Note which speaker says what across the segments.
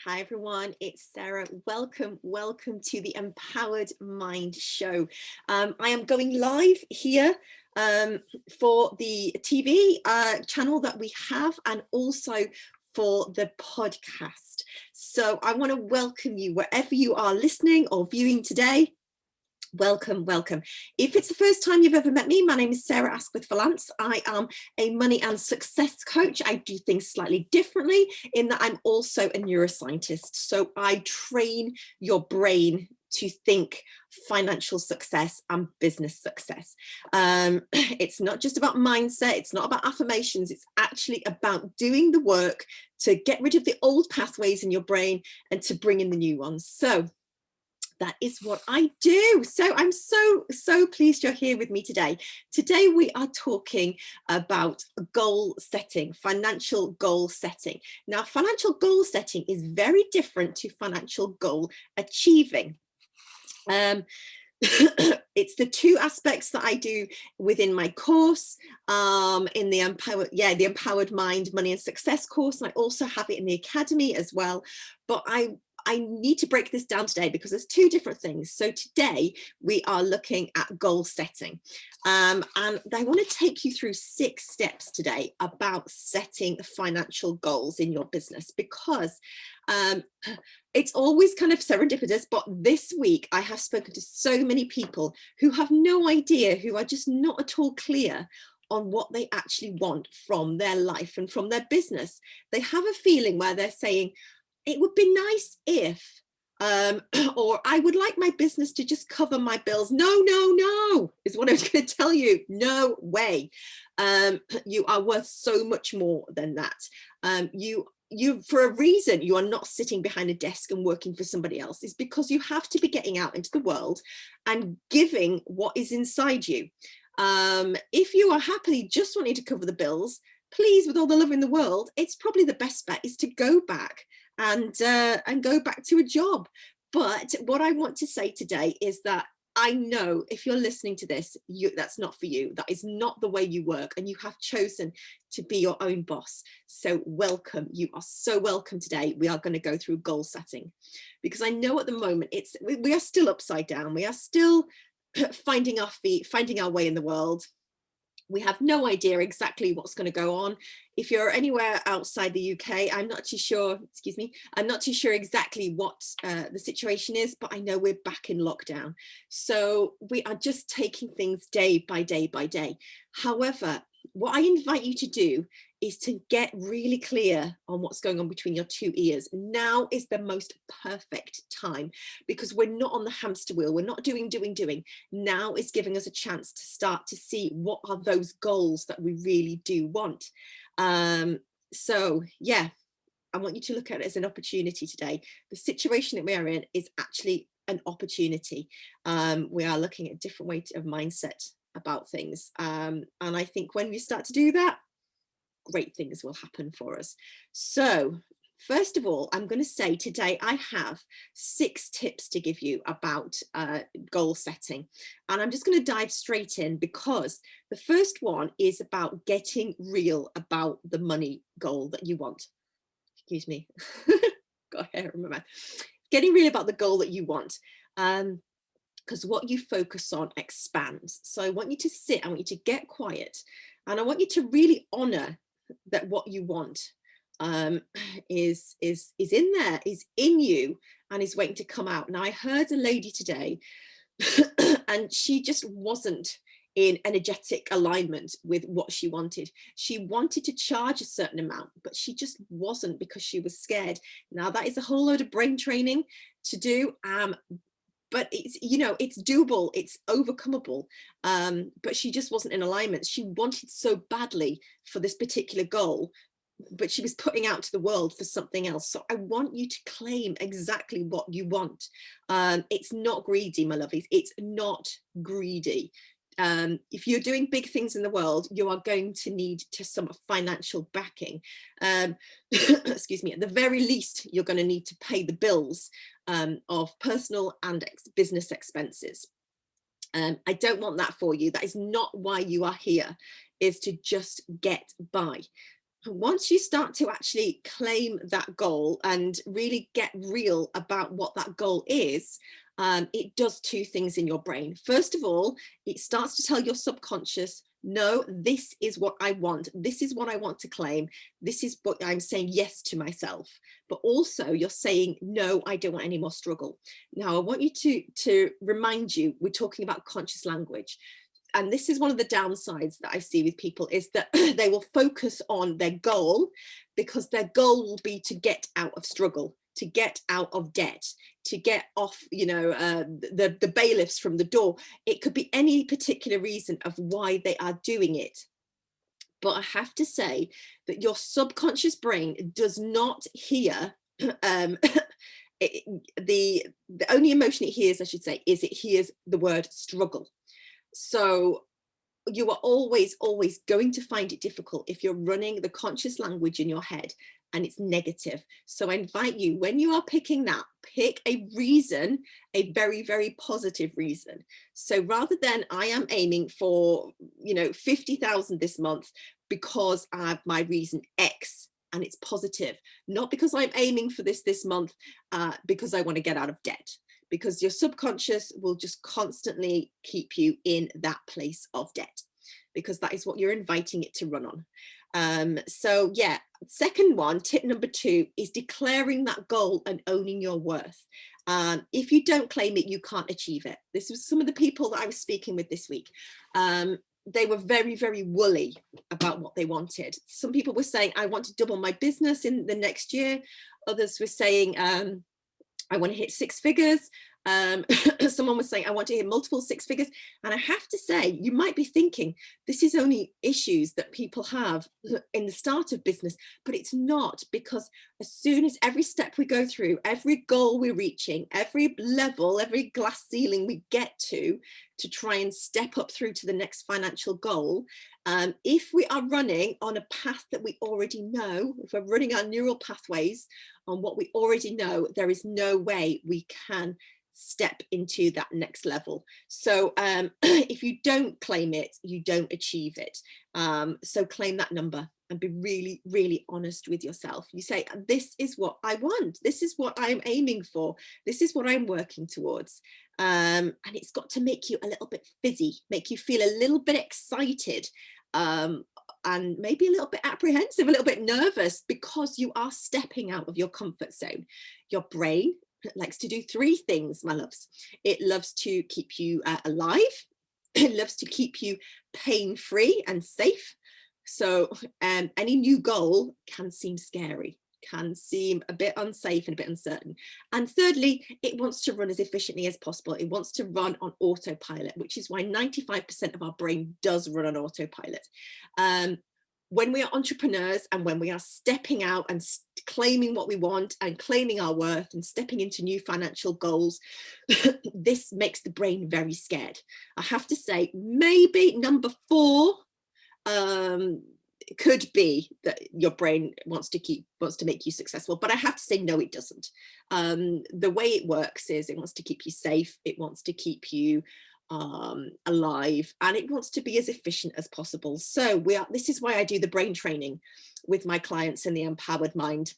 Speaker 1: Hi everyone, it's Sarah. Welcome to the Empowered Mind Show. I am going live here for the TV channel that we have and also for the podcast. So I want to welcome you wherever you are listening or viewing today. Welcome. If it's the first time you've ever met me, my name is Sarah Asquith-Vallance. I am a money and success coach. I do things slightly differently in that I'm also a neuroscientist. So I train your brain to think financial success and business success. It's not just about mindset. It's not about affirmations. It's actually about doing the work to get rid of the old pathways in your brain and to bring in the new ones. So that is what I do. So I'm so pleased you're here with me today. Today we are talking about goal setting, financial goal setting. Now, financial goal setting is very different to financial goal achieving. It's the two aspects that I do within my course, in the Empowered Mind, Money and Success course. And I also have it in the Academy as well. But I need to break this down today because there's two different things. So today we are looking at goal setting. And I want to take you through 6 steps today about setting financial goals in your business, because it's always kind of serendipitous. But this week I have spoken to so many people who have no idea, who are just not at all clear on what they actually want from their life and from their business. They have a feeling where they're saying, it would be nice if, or I would like my business to just cover my bills. No, is what I was going to tell you. No way. You are worth so much more than that. You for a reason, you are not sitting behind a desk and working for somebody else. It's because you have to be getting out into the world and giving what is inside you. If you are happily just wanting to cover the bills, please, with all the love in the world, it's probably the best bet is to go back and go back to a job. But what I want to say today is that I know if you're listening to this, that's not for you. That is not the way you work, and you have chosen to be your own boss. So welcome. You are so welcome today. We are going to go through goal setting, because I know at the moment we are still upside down. We are still finding our feet, finding our way in the world. We have no idea exactly what's going to go on. If you're anywhere outside the UK, I'm not too sure, I'm not too sure exactly what the situation is, but I know we're back in lockdown. So we are just taking things day by day by day. However, what I invite you to do is to get really clear on what's going on between your 2 ears. Now is the most perfect time, because we're not on the hamster wheel. We're not doing. Now is giving us a chance to start to see what are those goals that we really do want. So yeah, I want you to look at it as an opportunity today. The situation that we are in is actually an opportunity. We are looking at different ways of mindset about things. And I think when we start to do that, great things will happen for us. So first of all, I'm going to say today I have 6 tips to give you about goal setting. And I'm just going to dive straight in, because the first one is about getting real about the money goal that you want. Excuse me. Got hair in my mouth. Getting real about the goal that you want. Because what you focus on expands. So I want you to sit, I want you to get quiet, and I want you to really honor that what you want is in there, is in you, and is waiting to come out. Now, I heard a lady today and she just wasn't in energetic alignment with what she wanted. She wanted to charge a certain amount, but she just wasn't, because she was scared. Now, that is a whole load of brain training to do. But it's, it's doable, it's overcomable. But she just wasn't in alignment. She wanted so badly for this particular goal, but she was putting out to the world for something else. So I want you to claim exactly what you want. It's not greedy, my lovies. It's not greedy. If you're doing big things in the world, you are going to need some financial backing. Excuse me, at the very least, you're going to need to pay the bills of personal and business expenses. I don't want that for you. That is not why you are here, is to just get by. once you start to actually claim that goal and really get real about what that goal is, it does two things in your brain. First of all, it starts to tell your subconscious, no, this is what I want. This is what I want to claim. This is what I'm saying yes to myself. But also you're saying, no, I don't want any more struggle. Now, I want you to remind you, we're talking about conscious language. And this is one of the downsides that I see with people, is that they will focus on their goal because their goal will be to get out of struggle, to get out of debt, to get off, the bailiffs from the door. It could be any particular reason of why they are doing it. But I have to say that your subconscious brain does not hear the only emotion it hears, I should say, is it hears the word struggle. So you are always going to find it difficult if you're running the conscious language in your head and it's negative. So I invite you, when you are picking that, pick a reason, a very, very positive reason. So rather than I am aiming for, 50,000 this month because I have my reason X and it's positive, not because I'm aiming for this month because I want to get out of debt. Because your subconscious will just constantly keep you in that place of debt, because that is what you're inviting it to run on. So yeah, second one, tip number 2 is declaring that goal and owning your worth. If you don't claim it, you can't achieve it. This was some of the people that I was speaking with this week. They were very, very woolly about what they wanted. Some people were saying, I want to double my business in the next year. Others were saying, I want to hit 6 figures. Someone was saying, I want to hit multiple 6 figures. And I have to say, you might be thinking, this is only issues that people have in the start of business, but it's not, because as soon as every step we go through, every goal we're reaching, every level, every glass ceiling we get to try and step up through to the next financial goal, if we are running on a path that we already know, if we're running our neural pathways on what we already know, there is no way we can step into that next level. So if you don't claim it, you don't achieve it. So claim that number and be really, really honest with yourself. You say, this is what I want. This is what I'm aiming for. This is what I'm working towards. And it's got to make you a little bit fizzy, make you feel a little bit excited, and maybe a little bit apprehensive, a little bit nervous, because you are stepping out of your comfort zone. Your brain likes to do 3 things, my loves. It loves to keep you alive. It loves to keep you pain-free and safe. So any new goal can seem scary, can seem a bit unsafe and a bit uncertain. And thirdly, it wants to run as efficiently as possible. It wants to run on autopilot, which is why 95% of our brain does run on autopilot. When we are entrepreneurs and when we are stepping out and claiming what we want and claiming our worth and stepping into new financial goals, this makes the brain very scared. I have to say, maybe number 4 could be that your brain wants to make you successful, but I have to say, no, it doesn't. The way it works is it wants to keep you safe. It wants to keep you alive, and it wants to be as efficient as possible. So this is why I do the brain training with my clients in the Empowered Mind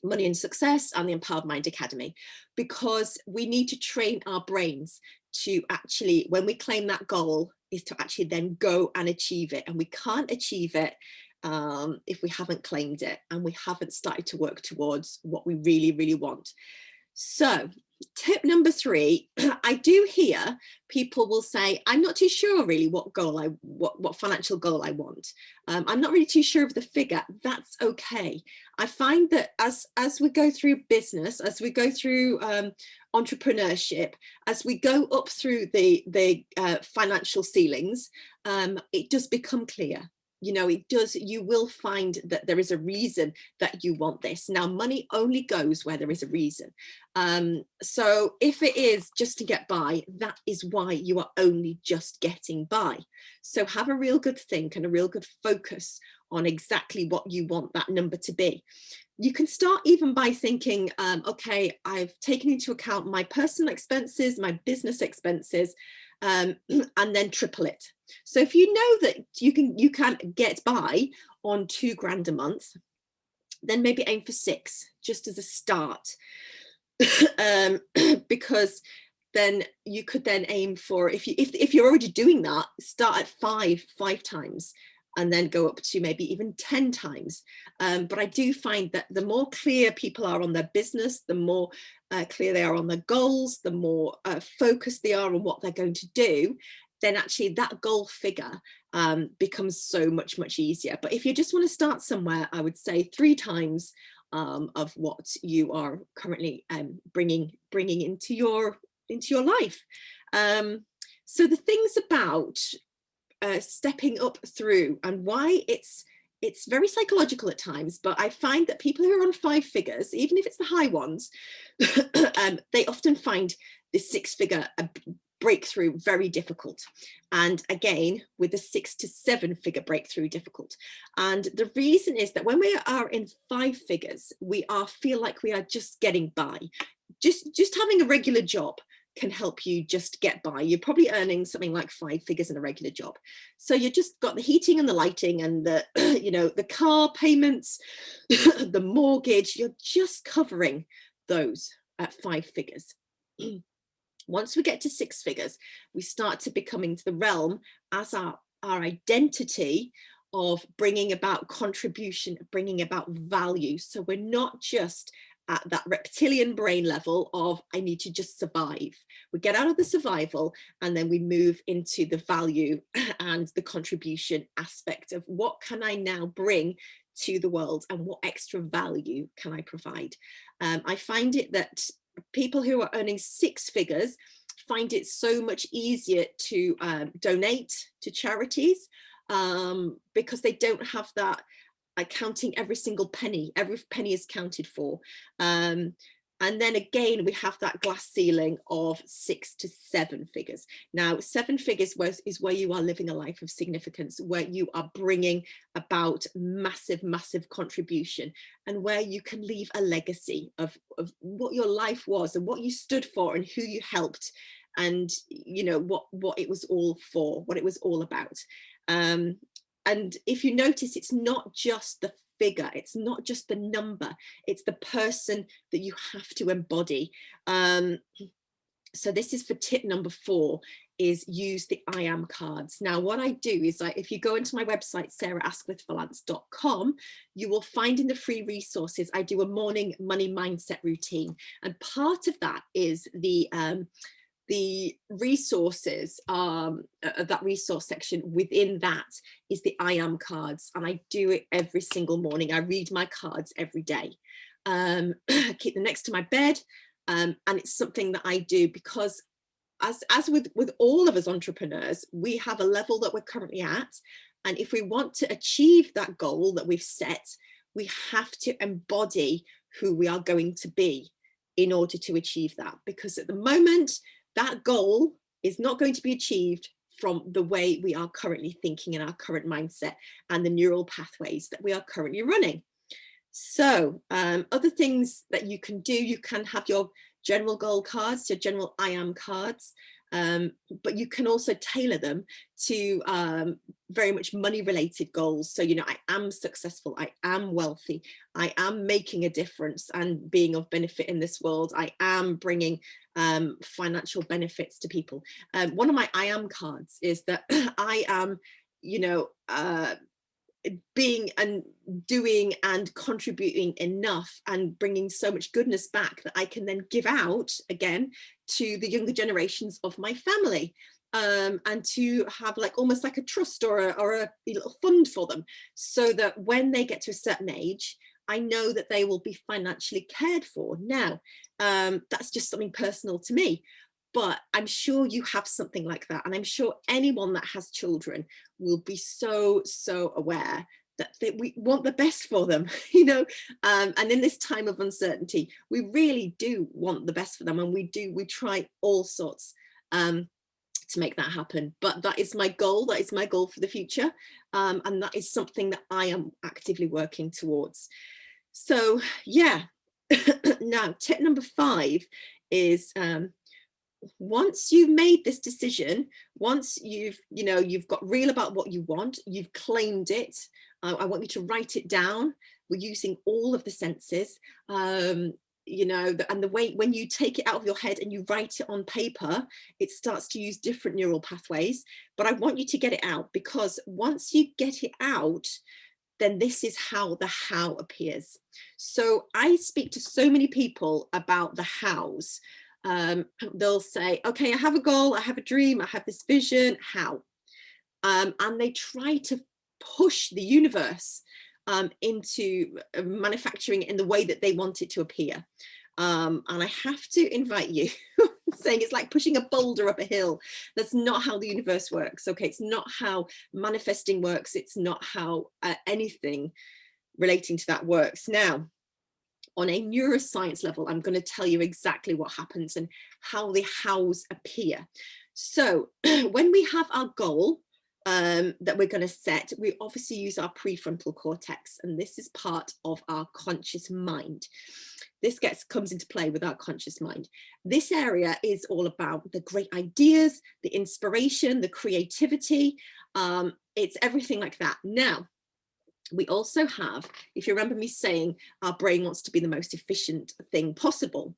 Speaker 1: Money and Success and the Empowered Mind Academy, because we need to train our brains to actually, when we claim that goal, is to actually then go and achieve it. And we can't achieve it if we haven't claimed it and we haven't started to work towards what we really, really want. So tip number 3, I do hear people will say, I'm not too sure really what financial goal I want. I'm not really too sure of the figure. That's okay. I find that as we go through business, as we go through entrepreneurship, as we go up through the financial ceilings, it does become clear. You will find that there is a reason that you want this. Now, money only goes where there is a reason. So if it is just to get by, that is why you are only just getting by. So have a real good think and a real good focus on exactly what you want that number to be. You can start even by thinking, okay, I've taken into account my personal expenses, my business expenses, and then triple it. So if you know that you can get by on 2 grand a month, then maybe aim for 6 just as a start. Because then you could then aim for, if you're already doing that, start at 5 times and then go up to maybe even 10 times. But I do find that the more clear people are on their business, the more clear they are on their goals, the more focused they are on what they're going to do, then actually that goal figure becomes so much easier. But if you just want to start somewhere, I would say 3 times of what you are currently bringing into your life. So the things about stepping up through, and why it's very psychological at times, but I find that people who are on 5 figures, even if it's the high ones, they often find the 6-figure breakthrough very difficult, and again with the 6 to 7-figure breakthrough difficult. And the reason is that when we are in 5 figures, we feel like we are just getting by. Just having a regular job can help you just get by. You're probably earning something like 5 figures in a regular job, so you just got the heating and the lighting and the the car payments, the mortgage. You're just covering those at 5 figures. Once we get to 6 figures, we start to become into the realm as our identity of bringing about contribution, bringing about value. So we're not just at that reptilian brain level of I need to just survive. We get out of the survival and then we move into the value and the contribution aspect of what can I now bring to the world and what extra value can I provide. I find it that people who are earning 6 figures find it so much easier to donate to charities because they don't have that counting every single penny. Every penny is counted for. And then again, we have that glass ceiling of 6 to 7 figures. Now, 7 figures is where you are living a life of significance, where you are bringing about massive contribution, and where you can leave a legacy of what your life was and what you stood for and who you helped, and what it was all for, what it was all about. And if you notice, it's not just the figure, it's not just the number, it's the person that you have to embody. So this is for tip number 4, is use the I am cards. Now, what I do is, if you go into my website, sarahasquith-vallance.com, you will find in the free resources, I do a morning money mindset routine. And part of that is the resources, that resource section within that is the I am cards. And I do it every single morning. I read my cards every day. I keep them next to my bed. And it's something that I do because as with all of us entrepreneurs, we have a level that we're currently at. And if we want to achieve that goal that we've set, we have to embody who we are going to be in order to achieve that. Because at the moment, that goal is not going to be achieved from the way we are currently thinking in our current mindset and the neural pathways that we are currently running. So other things that you can do, you can have your general goal cards, your general I am cards, but you can also tailor them to very much money related goals. So, I am successful, I am wealthy, I am making a difference and being of benefit in this world, I am bringing financial benefits to people. One of my I am cards is that I am, being and doing and contributing enough and bringing so much goodness back that I can then give out again to the younger generations of my family, and to have almost like a trust or a little fund for them, so that when they get to a certain age, I know that they will be financially cared for. Now, that's just something personal to me, but I'm sure you have something like that. And I'm sure anyone that has children will be so aware that we want the best for them, and in this time of uncertainty, we really do want the best for them. And we try all sorts to make that happen. But that is my goal. That is my goal for the future. And that is something that I am actively working towards. So, yeah. Now, tip number 5 is, once you've made this decision, once you've got real about what you want, you've claimed it, I want you to write it down. We're using all of the senses. You know, and the way when you take it out of your head and you write it on paper, it starts to use different neural pathways. But I want you to get it out, because once you get it out, then this is how the how appears. So I speak to so many people about the hows. They'll say, okay, I have a goal, I have a dream, I have this vision, how? And they try to push the universe into manufacturing it in the way that they want it to appear. And I have to invite you, saying it's like pushing a boulder up a hill. That's not how the universe works. Okay, it's not how manifesting works. It's not how anything relating to that works. Now, on a neuroscience level, I'm going to tell you exactly what happens and how the hows appear. So when we have our goal, that we're going to set, we obviously use our prefrontal cortex, and this is part of our conscious mind. This comes into play with our conscious mind. This area is all about the great ideas, the inspiration, the creativity. It's everything like that. Now, we also have, if you remember me saying, our brain wants to be the most efficient thing possible.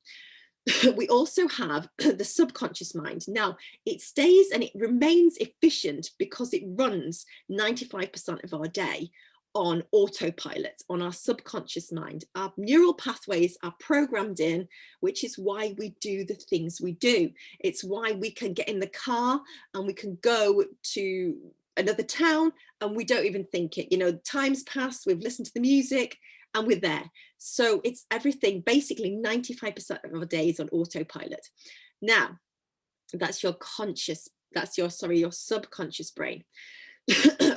Speaker 1: We also have the subconscious mind. Now, it stays and it remains efficient because it runs 95% of our day on autopilot, on our subconscious mind. Our neural pathways are programmed in, which is why we do the things we do. It's why we can get in the car and we can go to another town and we don't even think it. You know, time's passed, we've listened to the music, and we're there. So it's everything, basically 95% of our days on autopilot. Now, that's your subconscious brain.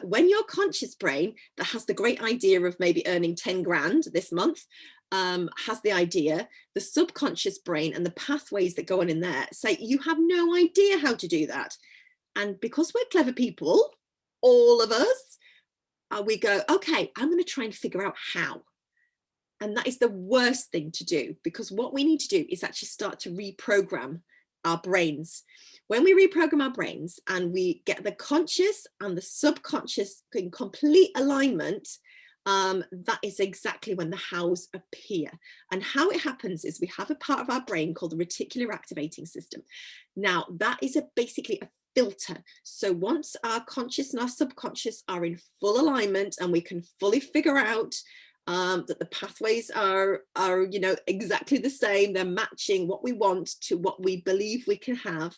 Speaker 1: When your conscious brain that has the great idea of maybe earning 10 grand this month, has the idea, the subconscious brain and the pathways that go on in there say, you have no idea how to do that. And because we're clever people, all of us, we go, okay, I'm going to try and figure out how. And that is the worst thing to do, because what we need to do is actually start to reprogram our brains. When we reprogram our brains and we get the conscious and the subconscious in complete alignment, that is exactly when the hows appear. And how it happens is we have a part of our brain called the reticular activating system. Now, that is basically a filter. So once our conscious and our subconscious are in full alignment and we can fully figure out that the pathways are you know, exactly the same, they're matching what we want to what we believe we can have,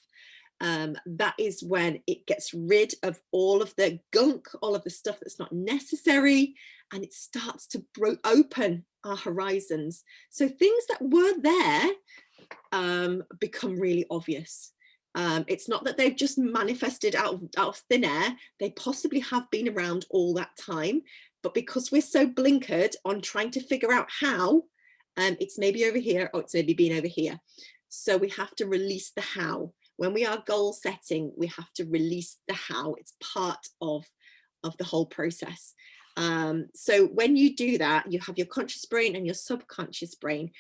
Speaker 1: that is when it gets rid of all of the gunk, all of the stuff that's not necessary, and it starts to open our horizons. So things that were there become really obvious. It's not that they've just manifested out of thin air. They possibly have been around all that time, but because we're so blinkered on trying to figure out how, it's maybe over here or it's maybe been over here. So we have to release the how. When we are goal setting, we have to release the how. It's part of the whole process. So when you do that, you have your conscious brain and your subconscious brain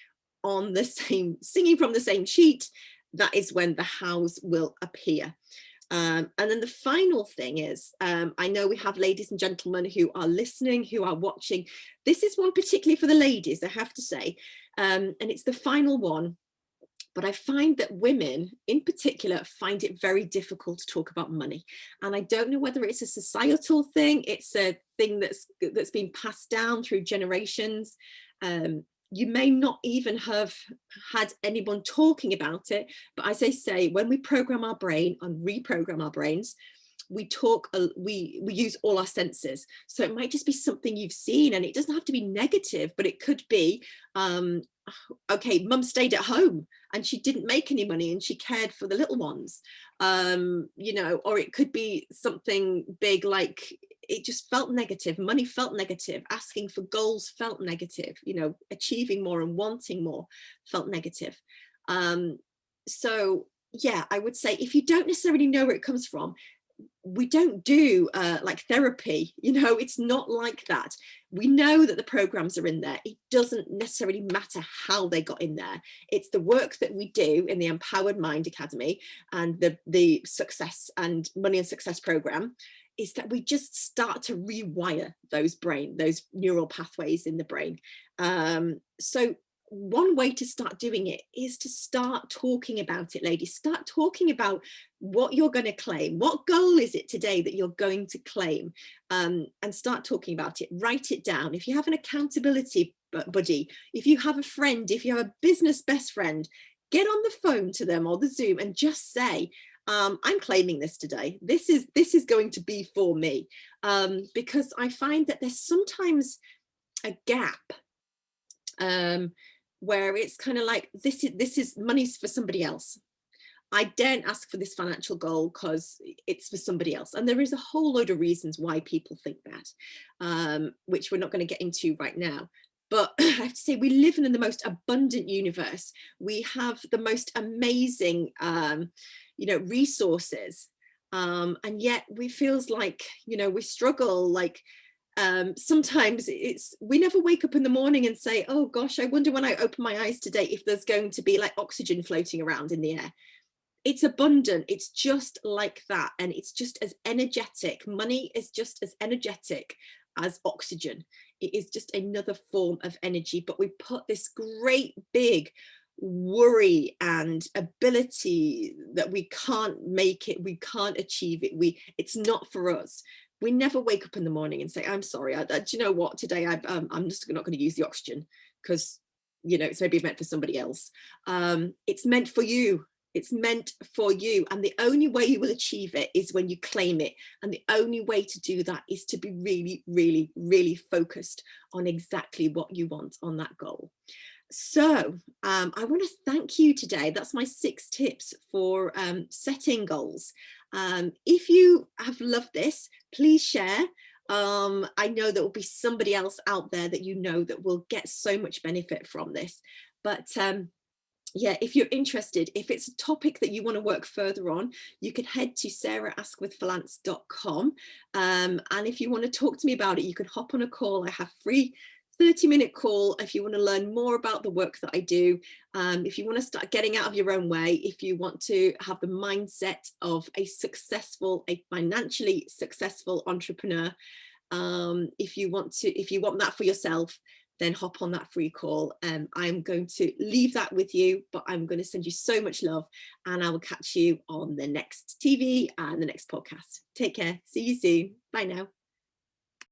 Speaker 1: on the same, singing from the same sheet. That is when the hows will appear. And then the final thing is, I know we have ladies and gentlemen who are listening, who are watching. This is one particularly for the ladies, I have to say, and it's the final one. But I find that women in particular find it very difficult to talk about money. And I don't know whether it's a societal thing, it's a thing that's been passed down through generations. You may not even have had anyone talking about it, but as I say, when we program our brain and reprogram our brains, we use all our senses. So it might just be something you've seen, and it doesn't have to be negative, but it could be, okay, mum stayed at home and she didn't make any money and she cared for the little ones, you know, or it could be something big, like it just felt negative, money felt negative, asking for goals felt negative, you know, achieving more and wanting more felt negative. So yeah, I would say if you don't necessarily know where it comes from, we don't do like therapy, you know, it's not like that. We know that the programs are in there. It doesn't necessarily matter how they got in there. It's the work that we do in the Empowered Mind Academy and the Success and Money and Success program. is that we just start to rewire those neural pathways in the brain. So one way to start doing it is to start talking about it, ladies. Start talking about what you're going to claim. What goal is it today that you're going to claim? And start talking about it. Write it down. If you have an accountability buddy, if you have a friend, if you have a business best friend, get on the phone to them or the Zoom and just say, I'm claiming this today. This is going to be for me. Because I find that there's sometimes a gap where it's kind of like, this is money's for somebody else. I daren't ask for this financial goal because it's for somebody else. And there is a whole load of reasons why people think that, which we're not going to get into right now. But I have to say, we live in the most abundant universe. We have the most amazing, resources. And yet we feels like, we struggle, like, sometimes we never wake up in the morning and say, oh gosh, I wonder when I open my eyes today if there's going to be like oxygen floating around in the air. It's abundant. It's just like that. And it's just as energetic. Money is just as energetic as oxygen. It is just another form of energy, but we put this great big worry and ability that we can't make it, we can't achieve it, it's not for us. We never wake up in the morning and say, I'm sorry, do you know what, today I'm just not going to use the oxygen because it's maybe meant for somebody else. It's meant for you. It's meant for you. And the only way you will achieve it is when you claim it. And the only way to do that is to be really, really, really focused on exactly what you want on that goal. So I want to thank you today. That's my 6 tips for setting goals. If you have loved this, please share. I know there will be somebody else out there that that will get so much benefit from this. But yeah, if you're interested, if it's a topic that you want to work further on, you can head to sarahasquith-vallance.com. And if you want to talk to me about it, you can hop on a call. I have free 30-minute call if you want to learn more about the work that I do. If you want to start getting out of your own way, if you want to have the mindset of a financially successful entrepreneur, if you want that for yourself, then hop on that free call. I'm going to leave that with you, but I'm going to send you so much love, and I will catch you on the next TV and the next podcast. Take care. See you soon. Bye now.